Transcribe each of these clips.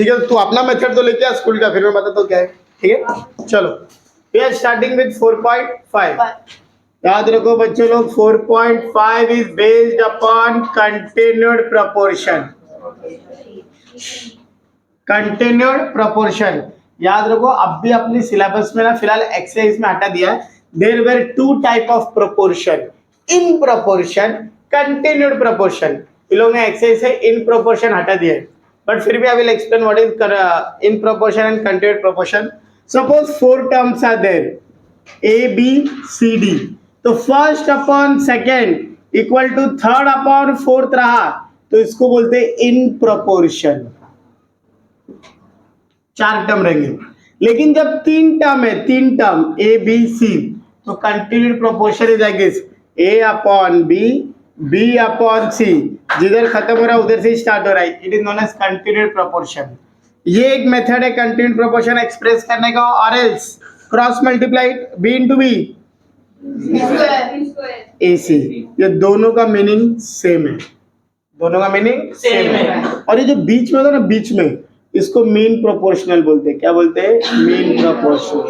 ठीक है, तू अपना मेथड तो लेके आ स्कूल का, फिर मैं बताता हूँ क्या है। ठीक है, चलो वी आर स्टार्टिंग विद 4.5। याद रखो बच्चों लोग, 4.5 is based upon continued proportion. Continued proportion याद रखो, अब भी अपनी सिलेबस में ना फिलहाल एक्सरसाइज में हटा दिया है। There were two type of proportion, in proportion, continued proportion. इन लोगों ने एक्सरसाइज से इन प्रोपोर्शन हटा दिया है, बट फिर भी I will explain what is in proportion and continued proportion. Suppose 4 terms are there, A B C D, तो first upon second equal to third upon fourth रहा, तो इसको बोलते हैं इन प्रोपोर्शन। 4 टर्म रहेंगे, लेकिन जब 3 टर्म है, 3 टर्म ए बी सी, तो continued proportion is like this, A upon B, B upon C, जिधर खत्म हो रहा है उधर से स्टार्ट हो रहा है, it is known as continued proportion. ये एक मेथड है कंटिन्यूड प्रोपोर्शन एक्सप्रेस करने का, और else cross multiplied B into B A C, ये दोनों का मीनिंग सेम है, दोनों का मीनिंग सेम है। और ये जो बीच में होता है ना, बीच में, इसको मीन प्रोपोर्शनल बोलते हैं। क्या बोलते हैं? Mean proportional.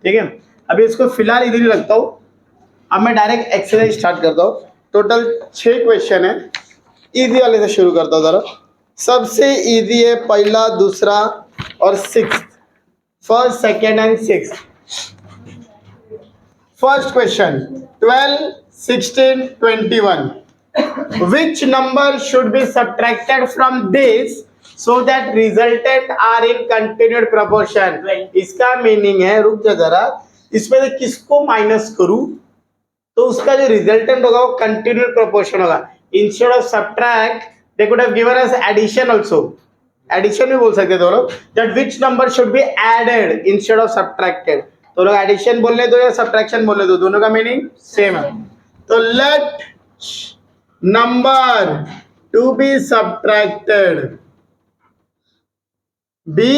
ठीक है, अभी इसको फिलहाल इधर ही रखता हूँ, अब मैं डायरेक्ट एक्सरसाइज स्टार्ट करता हूँ। टोटल 6 क्वेश्चन है, इजी वाले से शुरू करता हूँ जरा। सबसे इजी है पहला, दूसरा और 6th, first second and 6th। First question 12, 16, 21, which number should be subtracted from this so that resultant are in continued proportion? इसका मीनिंग है, रुक जा जरा, इसमें से किसको माइनस करूं तो उसका जो रिजल्टेंट होगा वो कंटिन्यूड प्रोपोर्शन होगा। Instead of subtract they could have given us addition also, addition भी बोल सकते थे लोग, that which number should be added instead of subtracted. तो लोग एडिशन बोलने दो या सब्ट्रैक्शन बोलने दो, दोनों का मीनिंग सेम है। तो let number to be subtracted be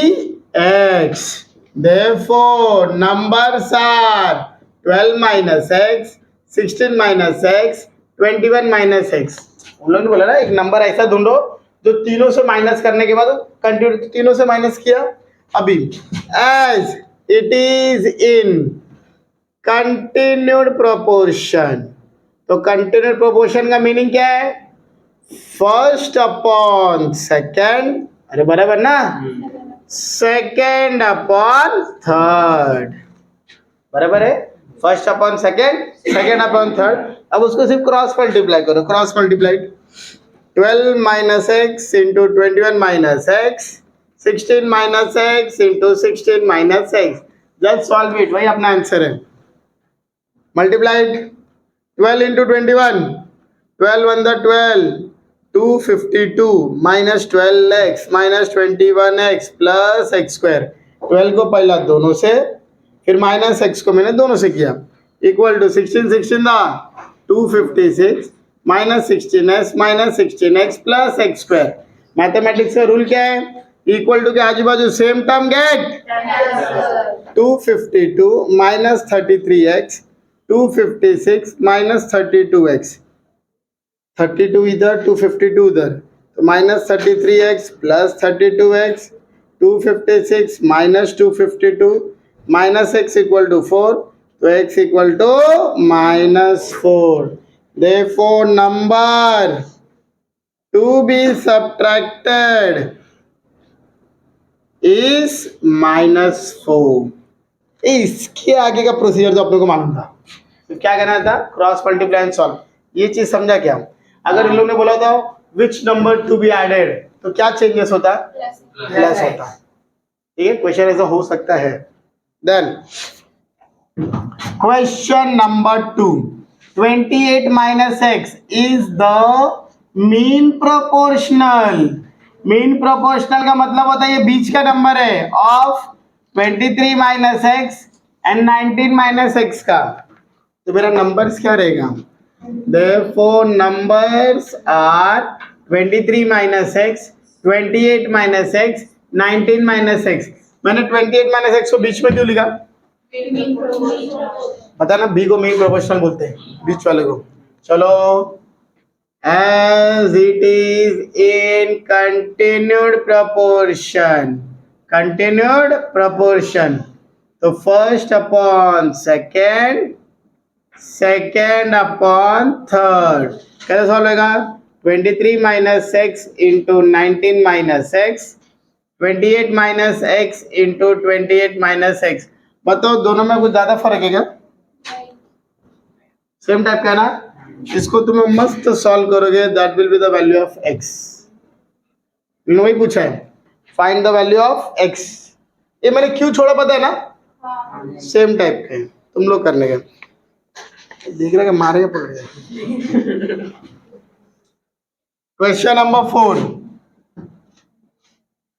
x, therefore numbers are 12 minus x, 16 minus x, 21 minus x। उन लोगों ने बोला ना एक नंबर ऐसा ढूंढो जो तीनों से माइनस करने के बाद कंटिन्यू, तीनों से माइनस किया। अभी as it is in continued proportion, तो कंटिन्यूड प्रोपोर्शन का मीनिंग क्या है? फर्स्ट अपॉन सेकेंड, अरे बराबर ना, सेकेंड अपॉन थर्ड, बराबर है, first upon second, second upon third. अब उसको सिर्फ क्रॉस मल्टीप्लाई करो, cross multiplied 12 minus x into 21 minus x, 16 minus x into 16 minus x, just solve it, वही अपना आंसर है। Multiplied 12 into 21, 12 1 the 12, 252 minus 12x minus 21x plus X square. 12 को पहला दोनों से, फिर माइनस एक्स को मैंने दोनों से किया, इक्वल टू 16 16 दा 256 minus 16x plus X square. Mathematics का रूल क्या है? इक्वल टू के आजू बाजू same term get, 252 minus 33x, 256 minus 32x, 32 इधर 252 उधर, तो minus 33x plus 32x, 256 minus 252 minus x equal to 4, तो x equal to -4। Therefore number to be subtracted is -4। इसके आगे का प्रोसीजर जो अपने को मालूम था, तो क्या करना था? Cross multiply and solve. ये चीज समझा क्या? अगर इन लोगों ने बोला था which number to be added, तो क्या चेंजेस होता? प्लस होता। ठीक है, क्वेश्चन ऐसा हो सकता है। Then question number 2, 28 minus X is the mean proportional. Mean proportional का मतलब होता है ये बीच का नंबर है of 23 minus X and 19 minus X का। तो मेरा नंबर्स क्या रहेगा? Therefore numbers are 23 minus x, 28 minus x, 19 minus x। मैंने 28 minus x को बीच में क्यों लिखा? पता ना, बी को मीन प्रोपोर्शनल बोलते हैं, बीच वाले को। चलो as it is in continued proportion. Continued proportion. तो first upon second, second upon third. कैसे सॉल्व होगा? 23 minus x into 19 minus x, 28 minus x into 28 minus x. बताओ दोनों में कुछ ज्यादा फर्क है क्या? सेम टाइप का है ना. इसको तुम्हें मस्त सॉल्व करोगे, that will be the value of x. वही पूछा है, find the value of x. ये मैंने क्यों छोड़ा पता है ना? सेम टाइप के तुम लोग करने का. देख रहे मारेगा पकड़ जाए. Question number 4.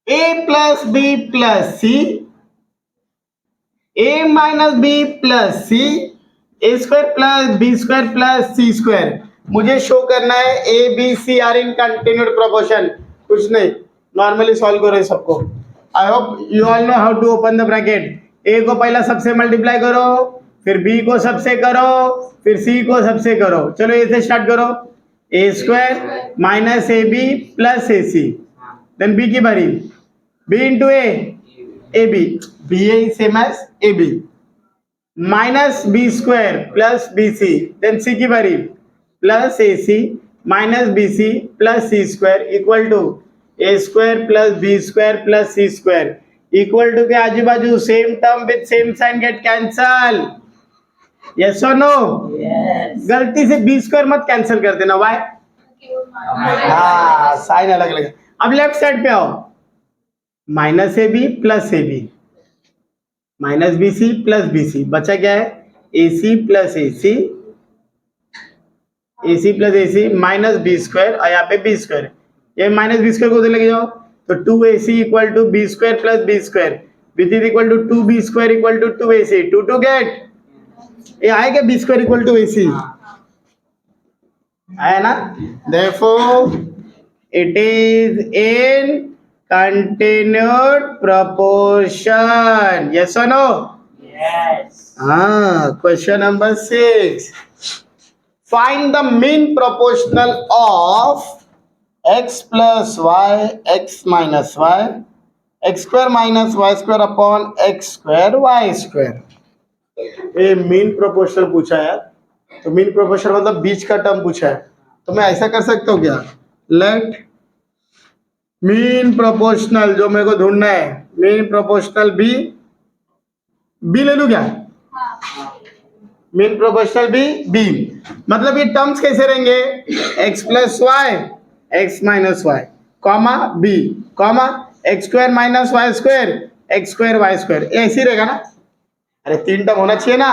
a plus B plus C, a minus B plus C, A square plus B square plus C square. मुझे शो करना है A B C are in continued proportion. कुछ नहीं, नॉर्मली सॉल्व करो सबको. I hope you all know how to open the bracket. A को पहला सबसे मल्टीप्लाई करो, फिर बी को सबसे करो, फिर सी को सबसे करो. चलो ए से स्टार्ट करो. A square minus A B plus A C, then B की बारी, B into A B, B A same as A B, minus B square plus B C, then C की बारी, plus A C minus B C plus C square equal to A square plus B square plus C square. Equal to के आजू बाजू same term with same sign get cancel. Yes और no? गलती से B square मत cancel कर देना. Y? हाँ, साइन अलग अलग. अब लेफ्ट साइड पे आओ. Minus A B plus A B, minus B C plus B C, बचा क्या है? A C plus A C, A C plus A C minus B square, और यहाँ पे बी स्क्वायर. ये माइनस बी स्क्वायर को उधर लेके जाओ तो 2ac equal to B square plus B square, which is equal to 2b square equal to 2ac. 2 get, ये आएगा B square equal to ac, आया ना? Therefore it is in continued proportion. Yes or no? Yes. Question number 6. Find the mean proportional of x plus y, x minus y, x square minus y square upon x square y square. ये mean proportional पूछा है, तो mean proportional मतलब बीच का term पूछा है. तो मैं ऐसा कर सकता हूँ क्या? लेट मीन प्रोपोर्शनल, जो मेरे को ढूंढना है, मीन प्रोपोर्शनल बी ले लूँ क्या? Mean proportional B. मतलब ये टर्म्स कैसे रहेंगे? x plus Y, x minus Y, comma B, comma X square minus Y square, x square Y square. ऐसे ही रहेगा ना? अरे 3 टर्म होना चाहिए ना.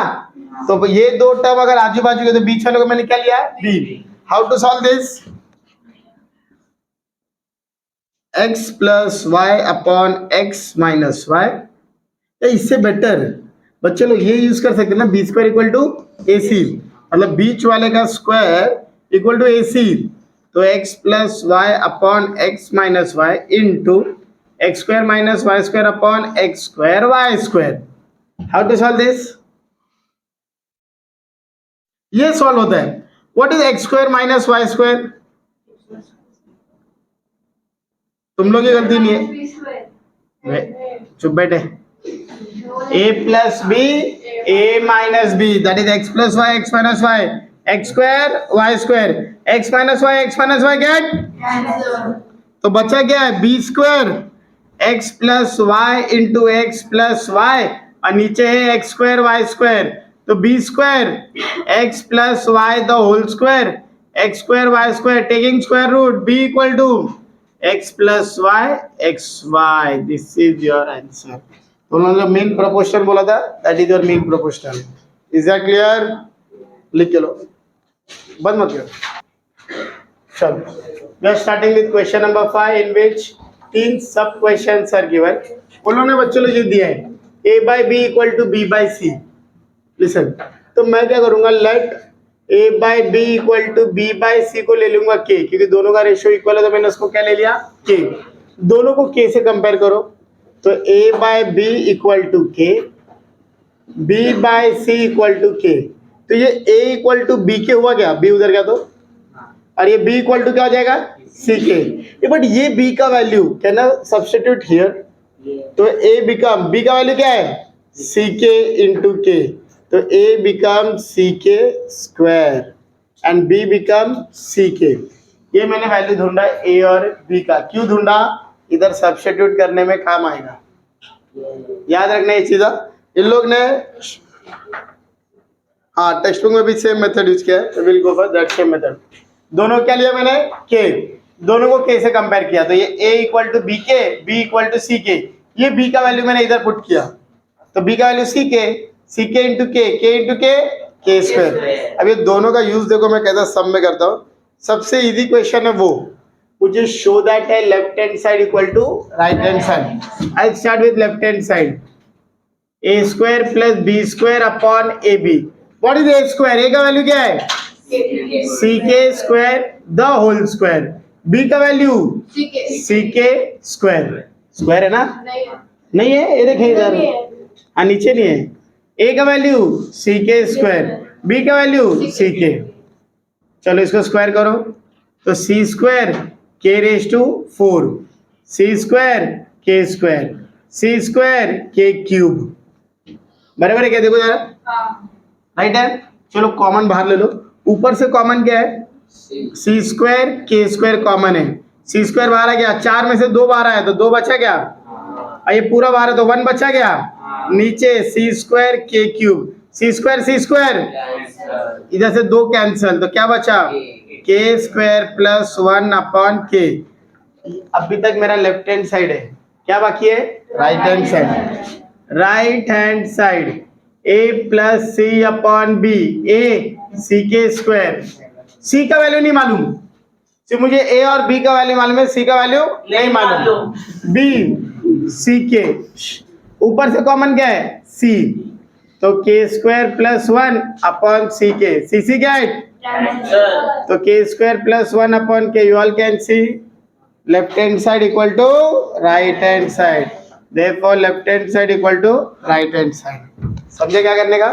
तो ये 2 टर्म अगर आजू बाजू के, तो बीच वाले को मैंने क्या लिया? B. How to solve this? X plus Y upon X minus Y. इससे बेटर बच्चे लोग ये यूज कर सकते हैं ना, B square equal to A C, मतलब बीच वाले का square equal to A C. तो x plus Y upon X minus Y into X square minus Y square upon X square Y square. How to solve this? ये solve होता है. What is x square minus Y square? तुम लोग की गलती नहीं है, चुप बैठे. a plus b, a minus b, that is x plus Y x minus y, x square Y square, x minus y get. तो बचा क्या है? B square x plus y into x plus y, और नीचे है x square Y square. तो b square x plus y the whole square, x square Y square taking square root, b equal to x plus Y x y. This is your answer. तो उन्होंने main proportion बोला था, that is your main proportion. Is that clear? लिख लो, बंद मत करो. चलो, we are starting with question number 5 in which 3 sub questions are given. उन्होंने बच्चों ने ये दिया है a by B equal to B by C. Listen, तो मैं क्या करूंगा? Let a by B equal to B by C को ले लूंगा k, क्योंकि दोनों का रेशियो इक्वल है, तो मैंने उसको क्या ले लिया? k. दोनों को k से कंपेयर करो, तो a by B equal to k, b by c equal to k. तो ये a इक्वल टू बी के हुआ क्या? b उधर गया तो, और ये b इक्वल टू क्या हो जाएगा सी के। बट ये b का value can I substitute here, तो a बिकम, b का वैल्यू क्या है सी के इंटू के, तो a बिकम सी के स्क्वायर एंड b बिकम सी के। ये मैंने वैल्यू ढूंढा a और b का। क्यों ढूंढा, इधर सब्स्टिट्यूट करने में काम आएगा, याद रखना ये चीज़। इन लोग ने हाँ टेक्स्ट बुक में भी सेम मेथड यूज किया है, will go for that same method. दोनों क्या लिया मैंने k, दोनों को k से कंपेयर किया, तो ये a इक्वल टू बी के, b इक्वल टू सी के। ये b का वैल्यू मैंने इधर पुट किया, तो b का वैल्यू सी के इंटू के इंटू के स्क्वायर। अब ये दोनों का यूज देखो, मैं कैसा सम में करता हूँ। सबसे इजी क्वेश्चन है वो, मुझे शो दैट है left hand side equal to right hand side. I start with left hand side, A square plus B square upon A B. What is A square, A का value क्या है C के square the whole square, B का value C के square, square है ना, नहीं है, ये देखें इधर, हाँ नीचे नहीं है। ए का वैल्यू सी के स्क्वायर, बी का वैल्यू सी के। चलो इसको स्क्वायर करो, तो c square K raise to 4, C square K square, C square K cube, बराबर है क्या, देखो जरा राइट है। चलो कॉमन बाहर ले लो, ऊपर से कॉमन क्या है सी स्क्वायर के स्क्वायर कॉमन है, सी स्क्वायर बाहर आ गया, 4 में से 2 बाहर आया तो 2 बचा क्या, और ये पूरा बाहर है तो 1 बचा गया, नीचे सी स्क्वायर के क्यूब, सी स्क्वायर इधर से 2 कैंसिल, तो क्या बचा के स्क्वायर प्लस 1 अपॉन के। अभी तक मेरा लेफ्ट हैंड साइड है, क्या बाकी है right hand side. Right hand side a plus C upon B, A C के स्क्वायर, सी का वैल्यू नहीं मालूम, सिर्फ मुझे a और b का वैल्यू मालूम है, c का वैल्यू नहीं मालूम, b सी के, ऊपर से कॉमन क्या है c, तो के स्क्वायर प्लस 1 अपॉन सी के, सी क्या है तो k square plus 1 upon k, you all can see left hand side equal to right hand side, therefore left hand side equal to right hand side. समझे क्या करने का,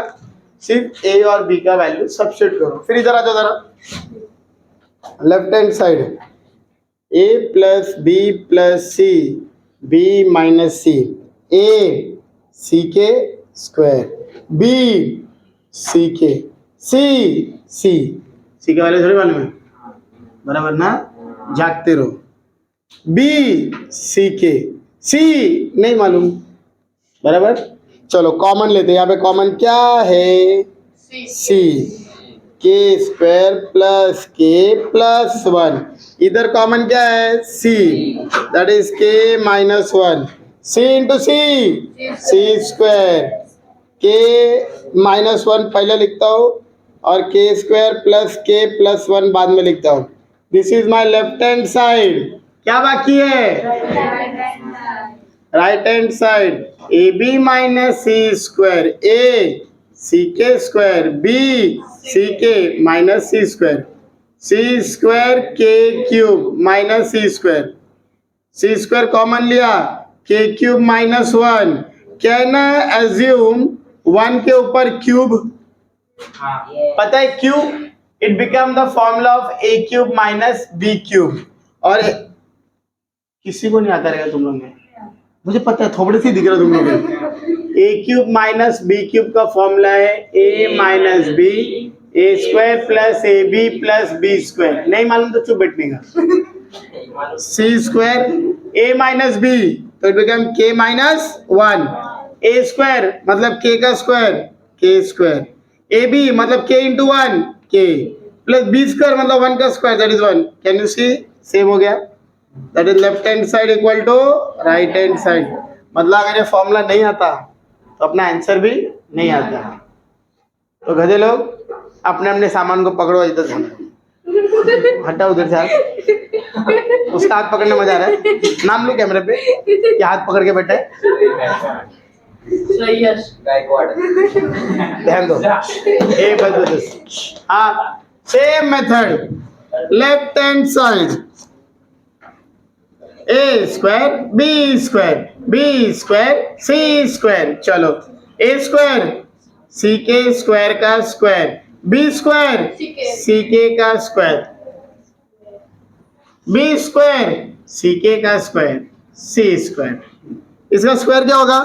सिर्फ a और b का वैल्यू सब्स्टिट्यूट करो। फिर इधर आ जाओ जरा, left hand side a plus B plus C, b minus C, a C के स्क्वायर, b सी के, सी का वैल्यू थोड़ी मालूम है, बराबर ना, जागते रहो। b सी के, सी नहीं मालूम, बराबर। चलो कॉमन लेते हैं, यहाँ पे कॉमन क्या है सी, के स्क्वायर प्लस के प्लस 1, इधर कॉमन क्या है सी, दैट इज के माइनस 1, सी इंटू सी स्क्वायर, के माइनस 1 पहले लिखता हूँ और के स्क्वायर प्लस के प्लस 1 बाद में लिखता हूँ। This is my left hand side. क्या बाकी है right hand side, A B minus C square, A C के square, B C K minus C square, C square K cube minus C square common लिया, K cube minus 1, can assume 1 के ऊपर cube, पता है cube, it become the formula of a cube minus B cube. और किसी को नहीं आता रहेगा तुम लोग में, मुझे पता है, थोड़े से दिख रहा तुम लोग। A cube minus B cube का फॉर्मूला है A minus B, A square plus A B plus B square. नहीं मालूम तो चुप बैठने का। C square A minus B, तो it become K minus 1, A square मतलब के का square, K square, A B मतलब के इंटू 1 के, प्लस बी स्क्वायर मतलब 1 का square, that is 1। Can you see, same हो गया, that is left hand side equal to right hand side. मतलब अगर ये फॉर्मूला नहीं आता तो अपना आंसर भी नहीं आता। तो गधे लोग अपने अपने सामान को पकड़ो, इधर से हटा, उधर से हाथ, उसका हाथ पकड़ने मजा आ रहा है। नाम लो कैमरे पे, क्या हाथ पकड़ के बैठा है, ध्यान दो, ए बस, हाँ same method, left hand side A square B square C square, चलो ए स्क्वायर सी के स्क्वायर का square, B square C K का square, B square C K का स्क्वायर सी स्क्वायर, इसका स्क्वायर क्या होगा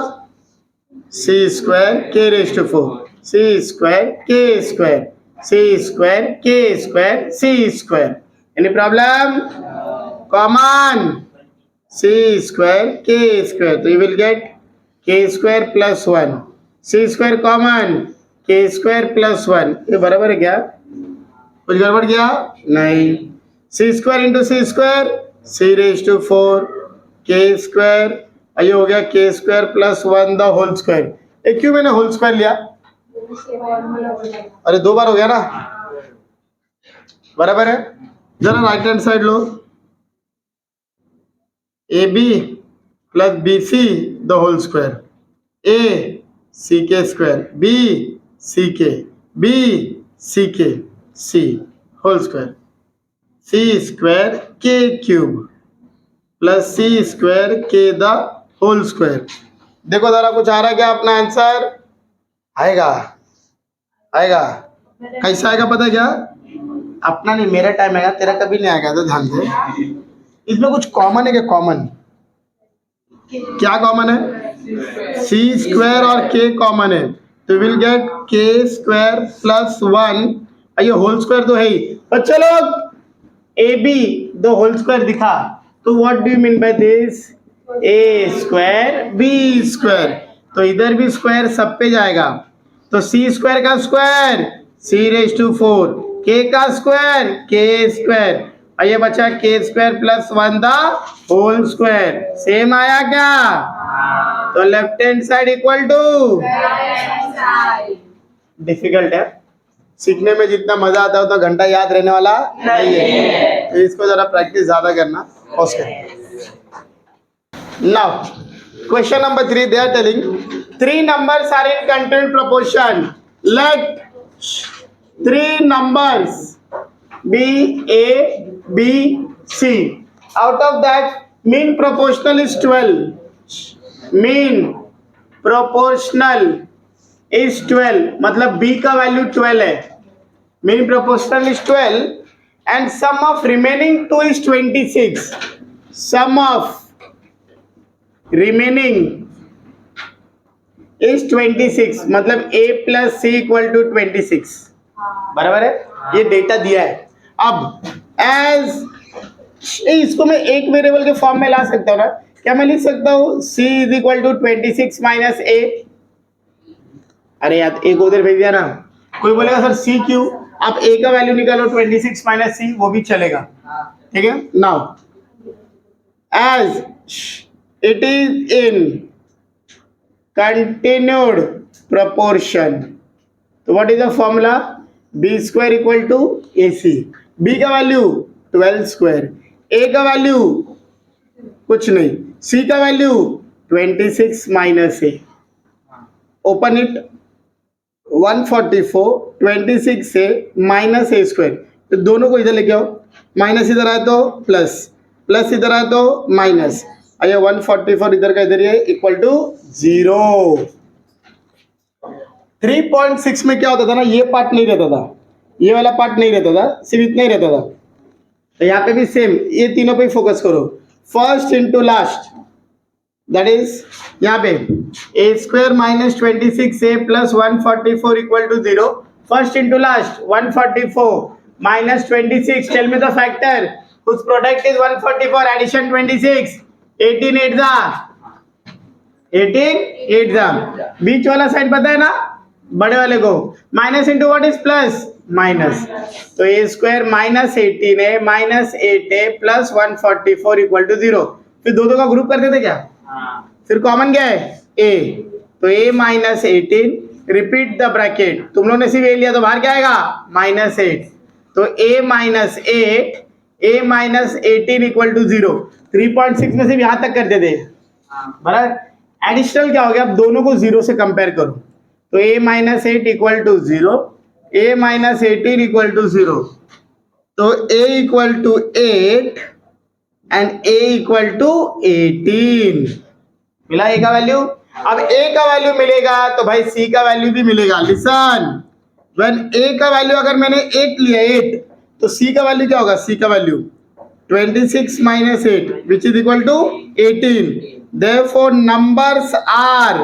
C square K raise to 4 C square K square C square K square C square. Any problem? Common C square K square, तो you will get के square plus 1 C square common K square plus 1. ये बराबर है क्या? कुछ गड़बड़ किया? नहीं. C square into C square C raise to 4 K square, ये हो गया k square plus 1 the whole square. एक क्यों मैंने होल स्क्वायर लिया? अरे 2 बार हो गया ना, बराबर है. जरा राइट हैंड साइड लो, A B plus B C the whole square A C के square B C K C whole square C square K cube plus C square K the whole square. देखो जरा कुछ आ रहा है क्या? अपना answer आएगा कैसा आएगा पता है क्या? अपना नहीं, मेरा टाइम आएगा, तेरा कभी नहीं आएगा. तो ध्यान दे, इसमें कुछ कॉमन है क्या? कॉमन क्या कॉमन है? सी स्क्वायर और के कॉमन है, तो विल गेट के स्क्वायर प्लस 1, ये होल स्क्वायर तो है ही. बच्चे लोग ए बी दो होल स्क्वायर दिखा, तो what do you mean by this? A square B square, तो इधर भी स्क्वायर सब पे जाएगा, तो सी स्क्वायर का square C raise to 4 k का स्क्वायर के स्क्वायर, और ये बचा k square plus 1 the whole square. Same आया क्या? तो left hand side equal to difficult है, सीखने में जितना मजा आता है उतना घंटा याद रहने वाला नहीं है, तो इसको जरा प्रैक्टिस ज्यादा करना. Now, question number 3, they are telling 3 numbers are in continued proportion. Let 3 numbers be A, B, C. Out of that, mean proportional is 12. Mean proportional is 12. मतलब B का वैल्यू 12 है. Mean proportional is 12 and sum of remaining 2 is 26. Sum of remaining is 26, मतलब A plus c equal to 26. बराबर है, ये data दिया है. अब एज इसको मैं एक वेरिएबल के फॉर्म में ला सकता हूँ ना? क्या मैं लिख सकता हूँ C is equal to 26 minus A? अरे यार एक उधर भेज दिया ना. कोई बोलेगा सर C क्यों? आप A का वैल्यू निकालो 26 माइनस C, वो भी चलेगा. ठीक है. Now as it is in continued proportion, तो what is the formula? B square equal to AC. B का वैल्यू 12 स्क्वायर, A का वैल्यू कुछ नहीं, C का value 26 minus A. Open it. 144 26 से माइनस A स्क्वायर, तो दोनों को इधर लेके आओ. माइनस इधर आए तो प्लस, प्लस इधर आए तो माइनस, ये 144 इधर का इधर ये इक्वल टू 0. 3.6 में क्या होता था ना, ये पार्ट नहीं रहता था, ये वाला पार्ट नहीं रहता था, सिर्फ इतना ही रहता था. तो यहाँ पे भी सेम, ये तीनों पे फोकस करो. First into last, that is यहाँ पे A square minus 26 A plus 144 equal to 0. First into last 144 minus 26. Tell me the factor whose product is 144 addition 26. 18 8 जा 18 8 जा. बीच वाला साइड पता है ना, बड़े वाले को. Minus into what is plus? Minus. तो ए स्क्वायर माइनस 18 है माइनस 8 है प्लस 144 इक्वल टू 0. फिर दो का ग्रुप करते थे क्या? फिर कॉमन क्या है? ए. तो A minus 18, repeat the bracket. तुम लोगों ने सिर्फ ए लिया तो बाहर क्या आएगा? माइनस 8. तो A minus 8 A minus 18 equal to 0. 3.6 में से यहां तक करते थे. बराबर. एडिशनल क्या हो गया? अब दोनों को 0 से कंपेयर करो. तो a minus 8 equal to 0, a minus 18 equal to 0. तो a equal to 8 and a equal to 18. मिला a का वैल्यू. अब a का वैल्यू मिलेगा तो भाई c का वैल्यू भी मिलेगा. लिसन, व्हेन a का वैल्यू अगर मैंने 8 लिया 8, तो c का वैल्यू क्या होगा? c का value 26 minus 8 which is equal to 18. Therefore numbers are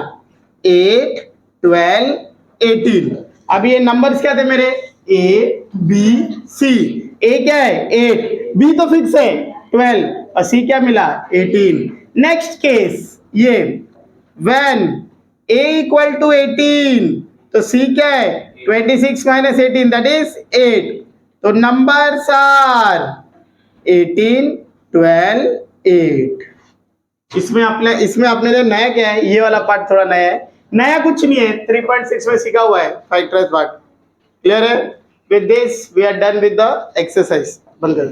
8, 12, 18. अब ये नंबर्स क्या थे मेरे? A, B, C. A क्या है? 8. B तो फिक्स है 12 और C क्या मिला? 18. नेक्स्ट केस ये when A equal to 18 तो C क्या है? 26 minus 18 that is 8. तो numbers are 18, 12, 8. इसमें आपने जो नया क्या है, ये वाला पार्ट थोड़ा नया है. नया कुछ नहीं है, 3.6 में सीखा हुआ है फैक्टराइज पार्ट. क्लियर है? With this we are done with the exercise. बंद कर.